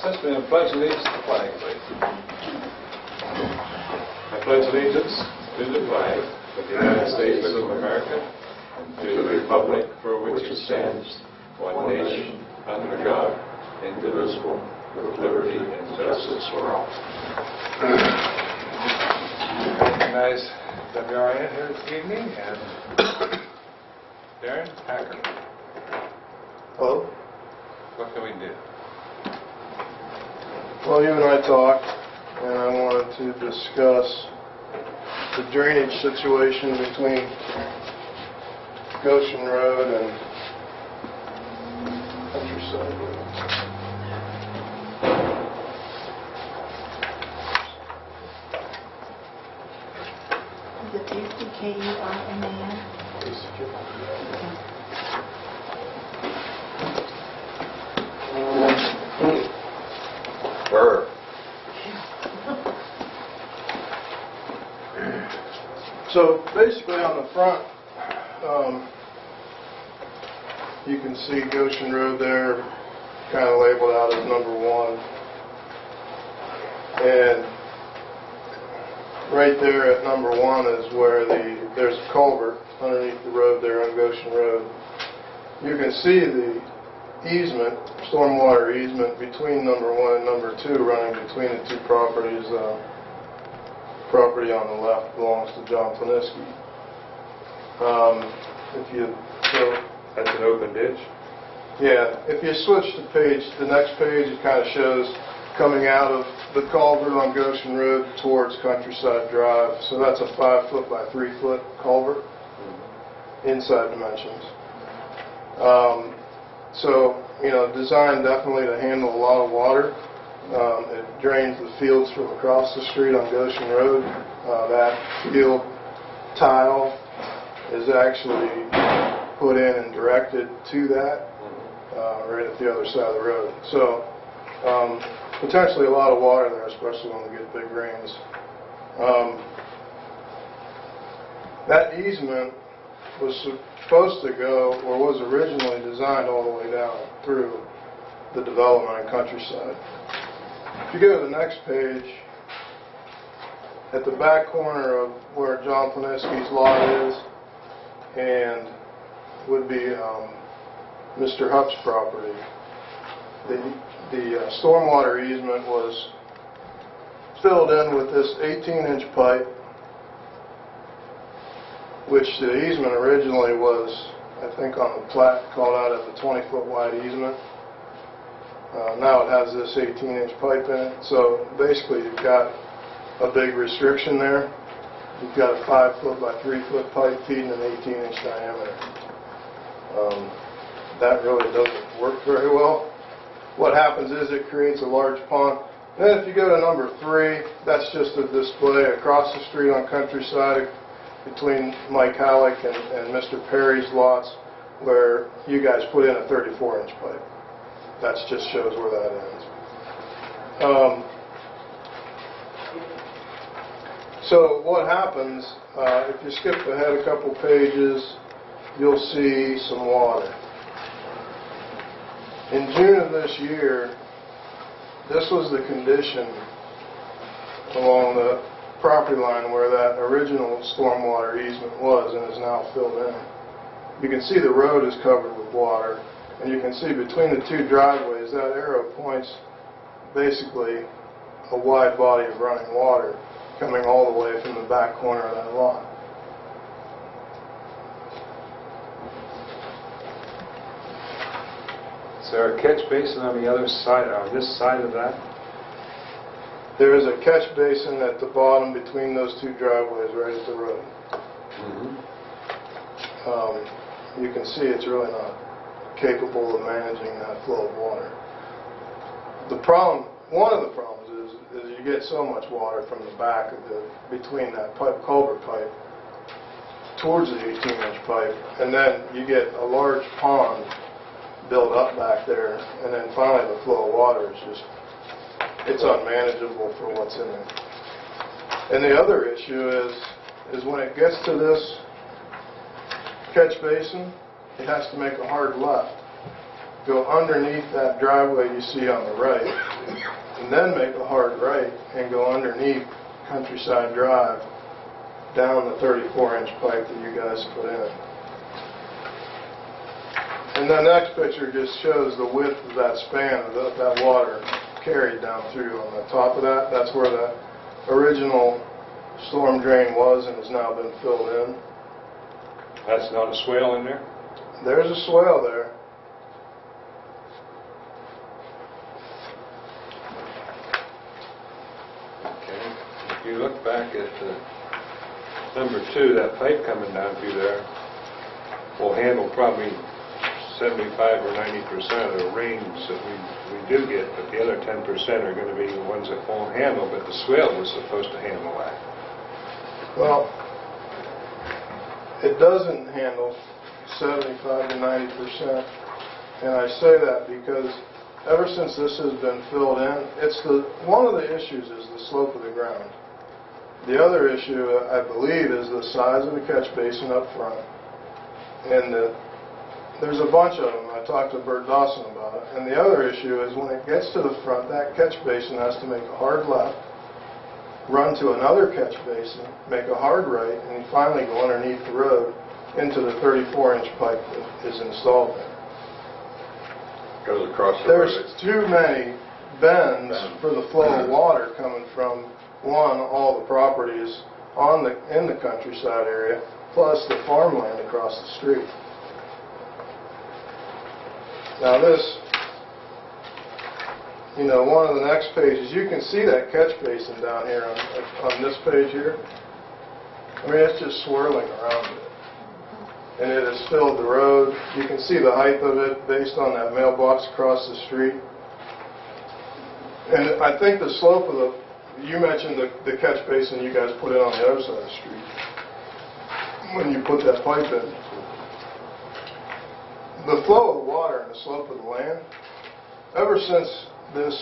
Let's begin. Pledge allegiance to the flag, please. I pledge allegiance to the flag of the United States of America and to the republic for which it stands, one nation, under God, indivisible, with liberty and justice for all. I recognize Jauary here this evening and Darren Packer. Hello. What can we do? Well, you and I talked, and I wanted to discuss the drainage situation between Goshen Road and Countryside Road. Is it K-U-R-M-A-N? So basically on the front, you can see Goshen Road there, kind of labeled out as number 1. And right there at number 1 is where there's a culvert underneath the road there on Goshen Road. You can see the easement, stormwater easement between number 1 and number 2 running between the two properties. Property on the left belongs to John Planiski. That's an open ditch? Yeah, if you switch to the next page, it kind of shows coming out of the culvert on Goshen Road towards Countryside Drive. So that's a 5-foot by 3-foot culvert, inside dimensions. So, designed definitely to handle a lot of water. It drains the fields from across the street on Goshen Road. That field tile is actually put in and directed to that right at the other side of the road. So potentially a lot of water there, especially when we get big rains. That easement was supposed to go, or was originally designed all the way down through the development in Countryside. If you go to the next page, at the back corner of where John Planiski's lot is and would be Mr. Hupp's property, the stormwater easement was filled in with this 18-inch pipe, which the easement originally was, I think on the plat, called out as a 20-foot wide easement. Now it has this 18-inch pipe in it, so basically you've got a big restriction there. You've got a 5-foot by 3-foot pipe feeding an 18-inch diameter. That really doesn't work very well. What happens is it creates a large pond. Then if you go to number 3, that's just a display across the street on Countryside between Mike Halleck and Mr. Perry's lots, where you guys put in a 34-inch pipe. That just shows where that ends. So what happens, if you skip ahead a couple pages, you'll see some water. In June of this year, this was the condition along the property line where that original stormwater easement was and is now filled in. You can see the road is covered with water. And you can see between the two driveways, that arrow points basically a wide body of running water coming all the way from the back corner of that lot. Is there a catch basin on the other side, on this side of that? There is a catch basin at the bottom between those two driveways right at the road. You can see it's really not capable of managing that flow of water. One of the problems is you get so much water from the back of between that culvert pipe towards the 18-inch pipe, and then you get a large pond built up back there, and then finally the flow of water is it's unmanageable for what's in it. And the other issue is when it gets to this catch basin, it has to make a hard left go underneath that driveway you see on the right, and then make a hard right and go underneath Countryside Drive down the 34-inch pipe that you guys put in. And the next picture just shows the width of that span of that water carried down through. On the top of that, that's where that original storm drain was and has now been filled in. That's not a swale in there? There's a swale there. Okay. If you look back at number 2, that pipe coming down through there will handle probably 75 or 90% of the rains that we do get, but the other 10% are going to be the ones that won't handle, but the swale was supposed to handle that. Well, it doesn't handle 75 to 90%, and I say that because ever since this has been filled in, one of the issues is the slope of the ground. The other issue, I believe, is the size of the catch basin up front, and there's a bunch of them. I talked to Bert Dawson about it. And the other issue is when it gets to the front, that catch basin has to make a hard left, run to another catch basin, make a hard right, and finally go underneath the road into the 34-inch pipe that is installed there. Goes across the road. There's too many bends for the flow of water coming from, all the properties in the countryside area, plus the farmland across the street. Now this, one of the next pages, you can see that catch basin down here on this page here. I mean, it's just swirling around it. And it has filled the road. You can see the height of it based on that mailbox across the street. And I think the slope of you mentioned the catch basin you guys put in on the other side of the street when you put that pipe in. The flow of the water and the slope of the land, ever since this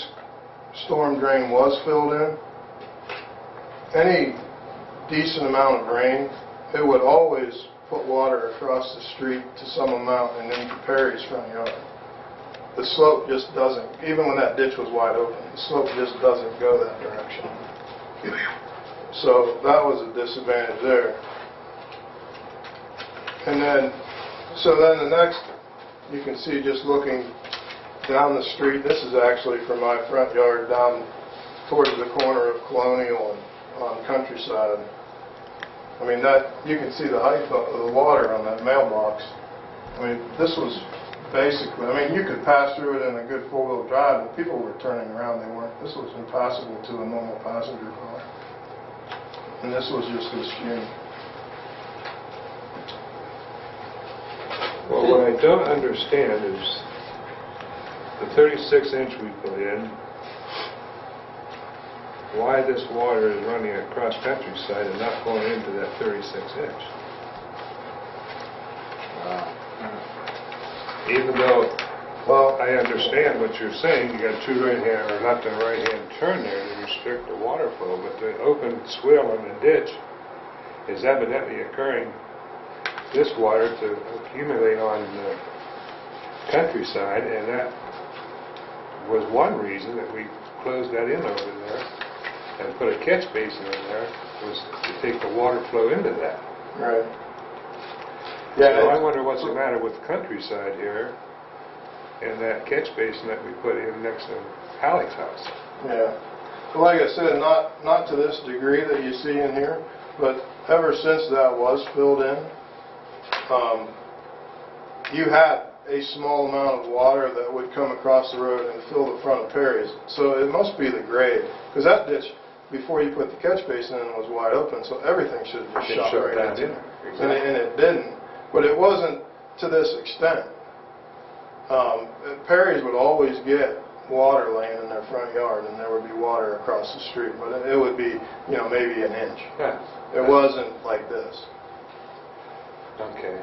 storm drain was filled in, any decent amount of rain, it would always put water across the street to some amount and into Perry's front yard. The slope just doesn't, even when that ditch was wide open, the slope just doesn't go that direction. So that was a disadvantage there. And then, the next, you can see just looking down the street, this is actually from my front yard down towards the corner of Colonial and on Countryside. I mean, you can see the height of the water on that mailbox. I mean, this was basically, you could pass through it in a good four-wheel drive, but people were turning around. This was impassable to a normal passenger car. And this was just this skinny. Well, what I don't understand is the 36-inch we put in, why this water is running across Countryside and not going into that 36-inch. Even though I understand what you're saying, you got two right-hand or left and right-hand turn there to restrict the water flow, but the open swale in the ditch is evidently occurring this water to accumulate on the Countryside, and that was one reason that we closed that in over there and put a catch basin in there, was to take the water flow into that. Right. Yeah. So I wonder what's the matter with Countryside here and that catch basin that we put in next to Halleck's house. Yeah. Well, like I said, not to this degree that you see in here, but ever since that was filled in, you had a small amount of water that would come across the road and fill the front of Perry's. So it must be the grade, because that ditch, before you put the catch basin in, was wide open, so everything should have just shot right into it. Exactly. And it didn't. But it wasn't to this extent. Perry's would always get water laying in their front yard, and there would be water across the street, but it would be, maybe an inch. Yeah. It wasn't like this. Okay.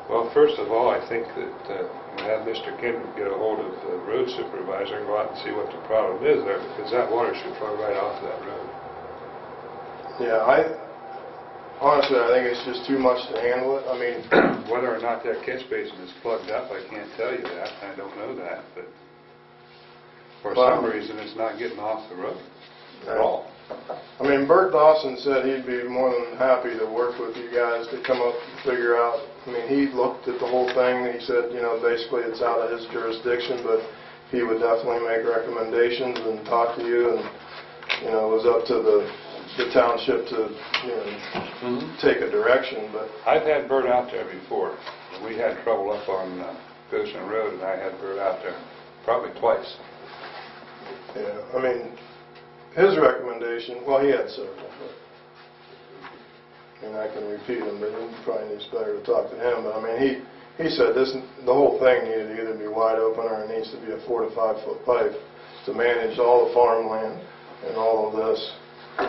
Well, first of all, I think that we'll have Mr. Kendrick get a hold of the road supervisor and go out and see what the problem is there, because that water should flow right off that road. Yeah, honestly, I think it's just too much to handle it. I mean, Whether or not that catch basin is plugged up, I can't tell you that. I don't know that, but for some reason, it's not getting off the road at all. I mean, Bert Dawson said he'd be more than happy to work with you guys to come up and figure out. I mean, he looked at the whole thing. He said, you know, basically it's out of his jurisdiction, but he would definitely make recommendations and talk to you. And, you know, it was up to the township to, you know, take a direction. But I've had Bert out there before. We had trouble up on Goshen Road, and I had Bert out there probably twice. yeah, I mean, his recommendation, well, he had several, but, I mean, I can repeat them, but he probably needs better to talk to him. But I mean, he said the whole thing needed to either be wide open or it needs to be a 4 to 5 foot pipe to manage all the farmland and all of this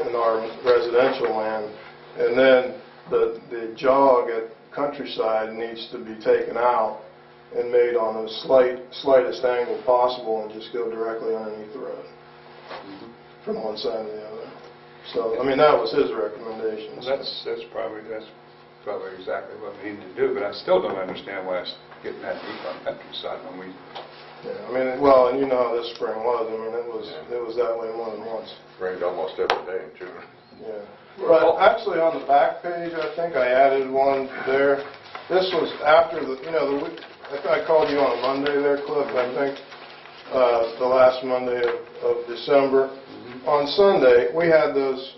in our residential land. And then the jog at Countryside needs to be taken out and made on the slightest angle possible and just go directly underneath the road from one side to the other. So, I mean, that was his recommendation. That's probably exactly what we need to do, but I still don't understand why it's getting that deep on Countryside when we... Yeah, I mean, well, and you know how this spring was. I mean, it was that way more than once. Rained almost every day, too. Yeah. But actually, on the back page, I think I added one there. This was after the, you know, the week, I called you on a Monday there, Cliff, I think, the last Monday of December. On Sunday, we had those,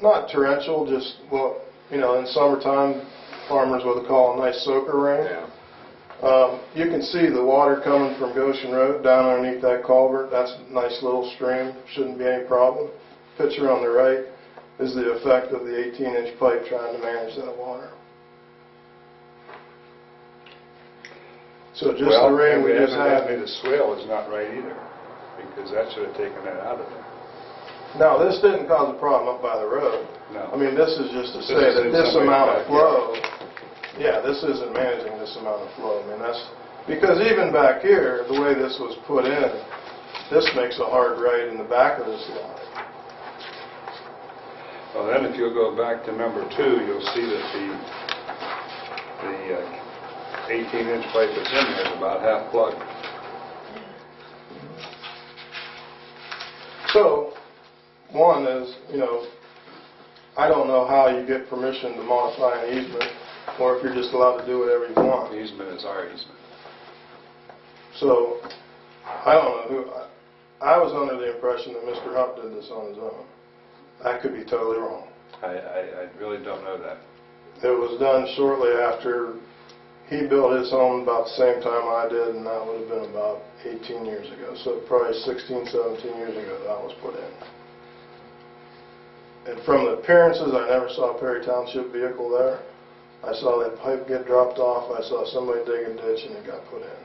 not torrential, just, well, you know, in summertime, farmers would call a nice soaker rain. Yeah. You can see the water coming from Goshen Road down underneath that culvert. That's a nice little stream. Shouldn't be any problem. Picture on the right is the effect of the 18-inch pipe trying to manage that water. So just the rain we just had. The swale is not right either, because that should have taken that out of there. No, this didn't cause a problem up by the road. No. I mean, this is just to say that this amount of flow, yeah, this isn't managing this amount of flow. I mean, that's, because even back here, the way this was put in, this makes a hard right in the back of this lot. Well, then if you'll go back to number 2, you'll see that the 18-inch pipe that's in there is about half plugged. So, one is, you know, I don't know how you get permission to modify an easement, or if you're just allowed to do whatever you want. The easement is our easement. So, I don't know who, I was under the impression that Mr. Hunt did this on his own. I could be totally wrong. I really don't know that. It was done shortly after he built his home, about the same time I did, and that would have been about 18 years ago. So probably 16, 17 years ago that was put in. And from the appearances, I never saw a Perry Township vehicle there. I saw that pipe get dropped off. I saw somebody dig a ditch and it got put in.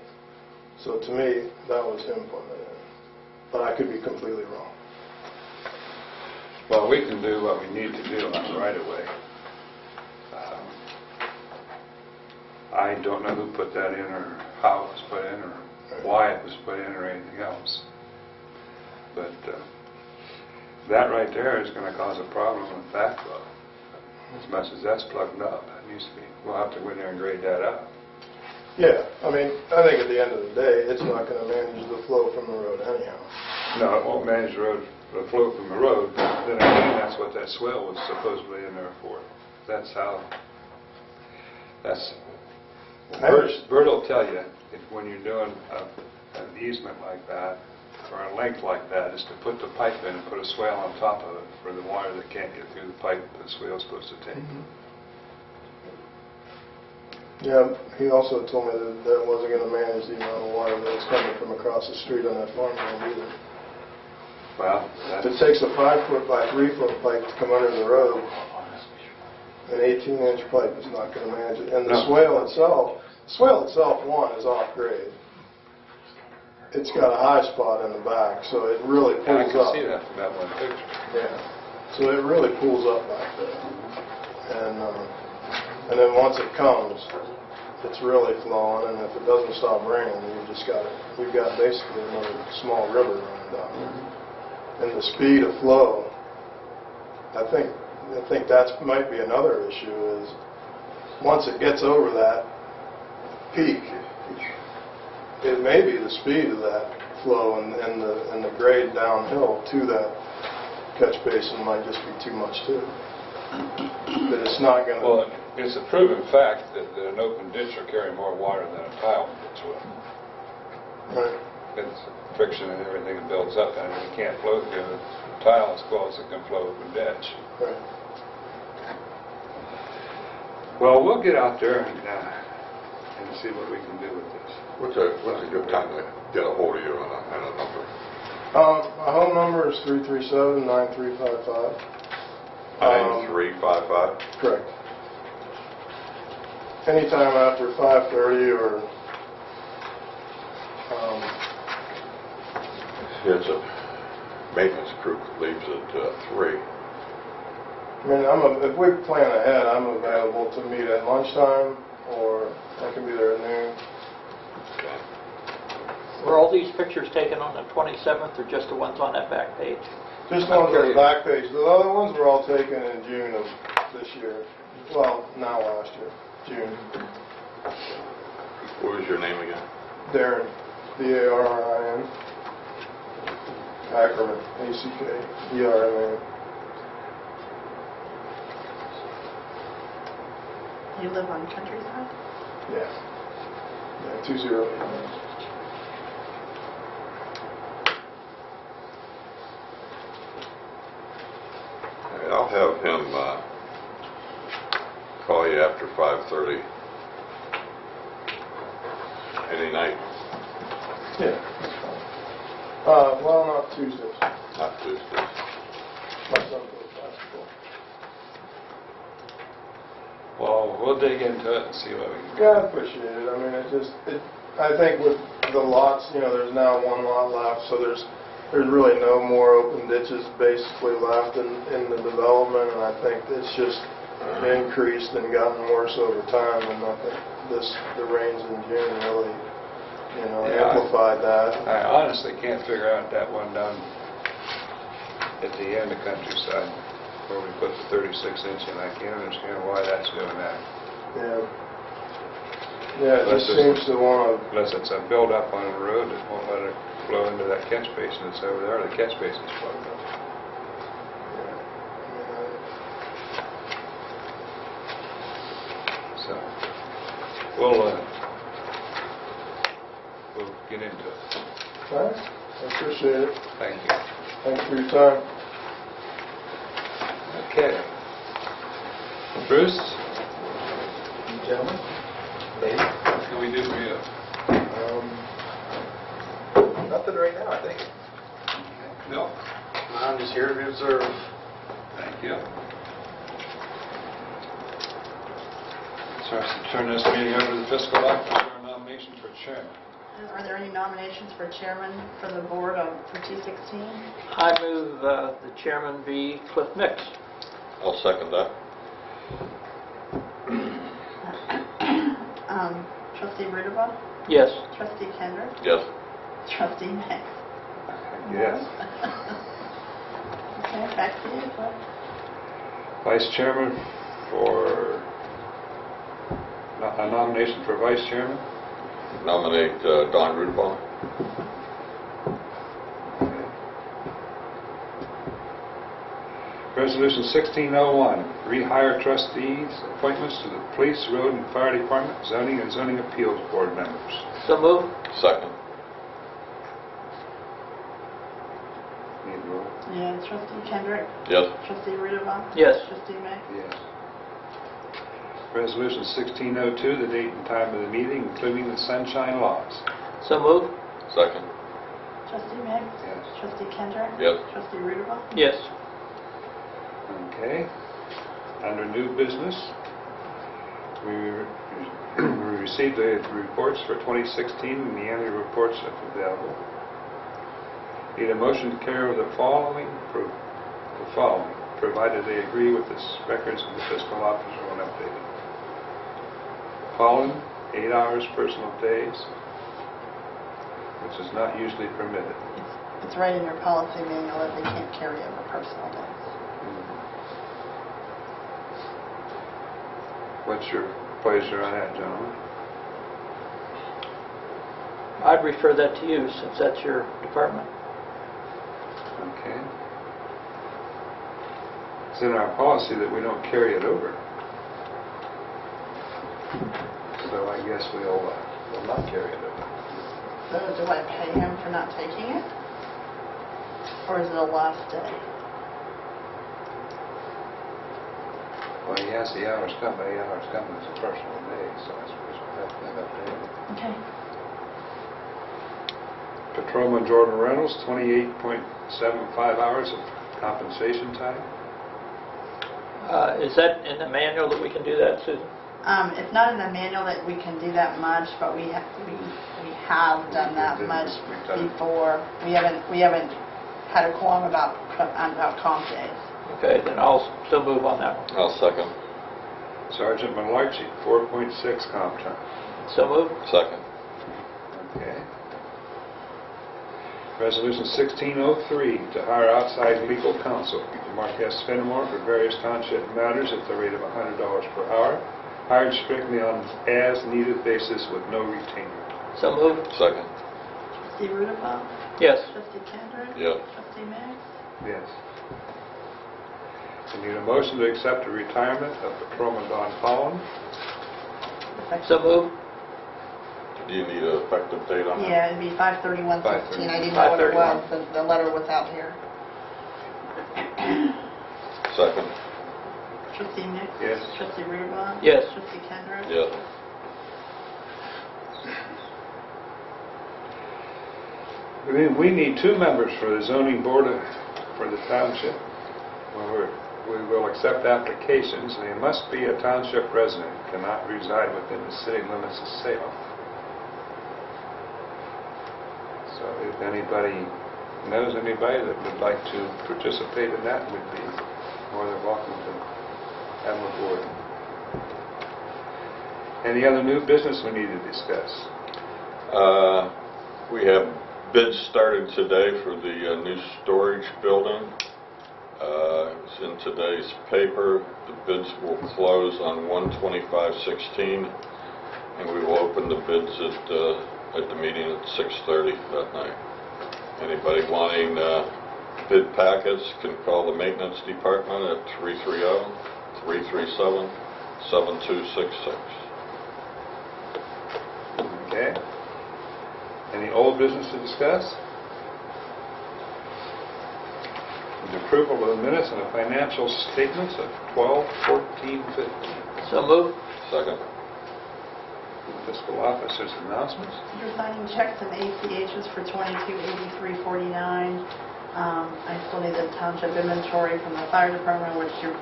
So to me, that was him putting it in. But I could be completely wrong. Well, we can do what we need to do on the right-of-way. I don't know who put that in or how it was put in or why it was put in or anything else. But that right there is going to cause a problem with backflow. As much as that's plugged up, it needs to be. We'll have to go in there and grade that up. Yeah, I mean, I think at the end of the day, it's not going to manage the flow from the road anyhow. No, it won't manage the flow from the road, but then again, that's what that swale was supposedly in there for. Bert will tell you, if when you're doing an easement like that, or a length like that, is to put the pipe in and put a swale on top of it for the water that can't get through the pipe the swale's supposed to take. Yeah, he also told me that that wasn't going to manage the amount of water that was coming from across the street on that farmland either. Well, If it takes a 5-foot by 3-foot pipe to come under the road, an 18-inch pipe is not going to manage it. And the swale itself, one, is off grade. It's got a high spot in the back, so it really pulls up. I can see that from that one picture. Yeah, so it really pulls up back there. And then once it comes, it's really flowing, and if it doesn't stop raining, we've got basically another small river running down there. And the speed of flow, I think I think that's might be another issue is once it gets over that peak, it may be the speed of that flow and the grade downhill to that catch basin might just be too much too. But it's not going to... Well, it's a proven fact that an open ditch will carry more water than a tile ditch will. Right. It's friction and everything that builds up, and you can't flow through a tile as close as it can flow open ditch. Right. Well, we'll get out there and see what we can do with this. What's a good time to get a hold of you and a number? My home number is 337-9355. 9355? Correct. Anytime after 5:30 or... It's a maintenance crew that leaves at 3. I mean, if we plan ahead, I'm available to meet at lunchtime, or I can be there at noon. Were all these pictures taken on the 27th or just the ones on that back page? Just on the back page. The other ones were all taken in June of this year. Well, now last year, June. What was your name again? Darren, D-A-R-R-I-N. Ackerman, A-C-K-E-R-M-A-N. You live on Countryside? Yeah. Yeah, 208. I'll have him call you after 5:30. Any night? Yeah. Well, not Tuesdays. Not Tuesdays. My son plays basketball. Well, we'll dig into it and see what we can do. Yeah, I appreciate it. I mean, I think with the lots, there's now one lot left, so there's really no more open ditches basically left in the development, and I think it's just increased and gotten worse over time, and I think the rains in June really, amplified that. I honestly can't figure out that one down at the end of Countryside where we put the 36-inch in. I can't understand why that's doing that. Yeah. Yeah, it just seems to want to... Unless it's a build-up on the road that won't let it flow into that catch basin that's over there. The catch basin's plugged up. So, we'll get into it. All right. I appreciate it. Thank you. Thanks for your time. Okay. Bruce? Gentlemen, ladies, What can we do for you? nothing right now, I think. Bill? I'm just here to be observed. Thank you. So I should turn this meeting over to the fiscal officer for a nomination for chairman. Are there any nominations for chairman for the board for 2016? I move the chairman be Cliff Mix. I'll second that. Trustee Rudabaugh? Yes. Trustee Kendrick? Yes. Trustee Mack? Yes. Okay, back to you, Cliff. Vice chairman for... A nomination for vice chairman? Nominate Don Rudebaugh. Resolution 1601, rehire trustees, appointments to the police, road, and fire department, zoning, and zoning appeals board members. So move. Second. Need roll? Yeah, Trustee Kendrick? Yes. Trustee Rudabaugh? Yes. Trustee Mack? Yes. Resolution 1602, the date and time of the meeting, including the sunshine laws. So move. Second. Trustee Mack? Yes. Trustee Kendrick? Yes. Trustee Rudabaugh? Yes. Okay. Under new business, we received the reports for 2016 and the annual reports are available. Need a motion to carry over the following, provided they agree with the records of the fiscal officer when updated. Following 8 hours personal days, which is not usually permitted. It's right in your policy manual that they can't carry over personal days. What's your pleasure on that, gentlemen? I'd refer that to you since that's your department. Okay. It's in our policy that we don't carry it over. So I guess we'll not carry it over. So do I pay him for not taking it? Or is it a last day? Well, he has the hours come, but 8 hours coming is a personal day, so I suppose we'll have to end up paying. Okay. Patrolman Jordan Reynolds, 28.75 hours of compensation time. Is that in the manual that we can do that, Susan? It's not in the manual that we can do that much, but we have done that much before. We haven't had a qualm about comp days. Okay, then I'll still move on that one. I'll second. Sergeant Malarkey, 4.6 comp time. So move. Second. Okay. Resolution 1603, to hire outside legal counsel to Marquez Fenimore for various township matters at the rate of $100 per hour, hired strictly on as-needed basis with no retainer. So move. Second. Trustee Rudolph? Yes. Trustee Kendrick? Yeah. Trustee Mix? Yes. We need a motion to accept the retirement of Patrolman Don Collin. So move. Do you need an effective date on that? Yeah, it'd be 5/31/16. I didn't know what it was. The letter was out here. Second. Trustee Mix? Yes. Trustee Rudolph? Yes. Trustee Kendrick? Yes. We need 2 members for the zoning board for the township. We will accept applications. They must be a township resident, cannot reside within the city limits of Salem. So if anybody knows anybody that would like to participate in that, would be more than welcome to have them aboard. Any other new business we need to discuss? We have bids started today for the new storage building. It's in today's paper. The bids will close on 1/25/16, and we will open the bids at the meeting at 6:30 that night. Anybody wanting bid packets can call the maintenance department at 330-337-7266. Okay. Any old business to discuss? The approval of the minutes and the financial statements of 12/14/15. So move. Second. Fiscal officer's announcements. You're signing checks and ACHs for $2283.49. I still need the township inventory from the fire department, which your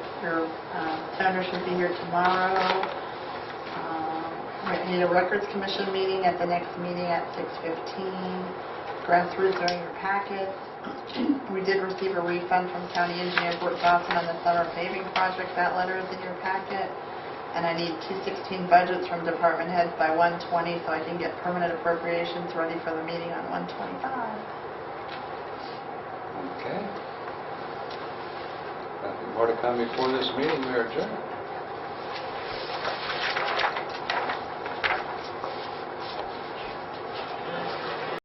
tender should be here tomorrow. We need a records commission meeting at the next meeting at 6:15. Grassroots are in your packets. We did receive a refund from County Engineer Bort Dawson on the summer paving project. That letter is in your packet. And I need 216 budgets from department heads by 1/20 so I can get permanent appropriations ready for the meeting on 1/25. Okay. Nothing more to come before this meeting. We are adjourned.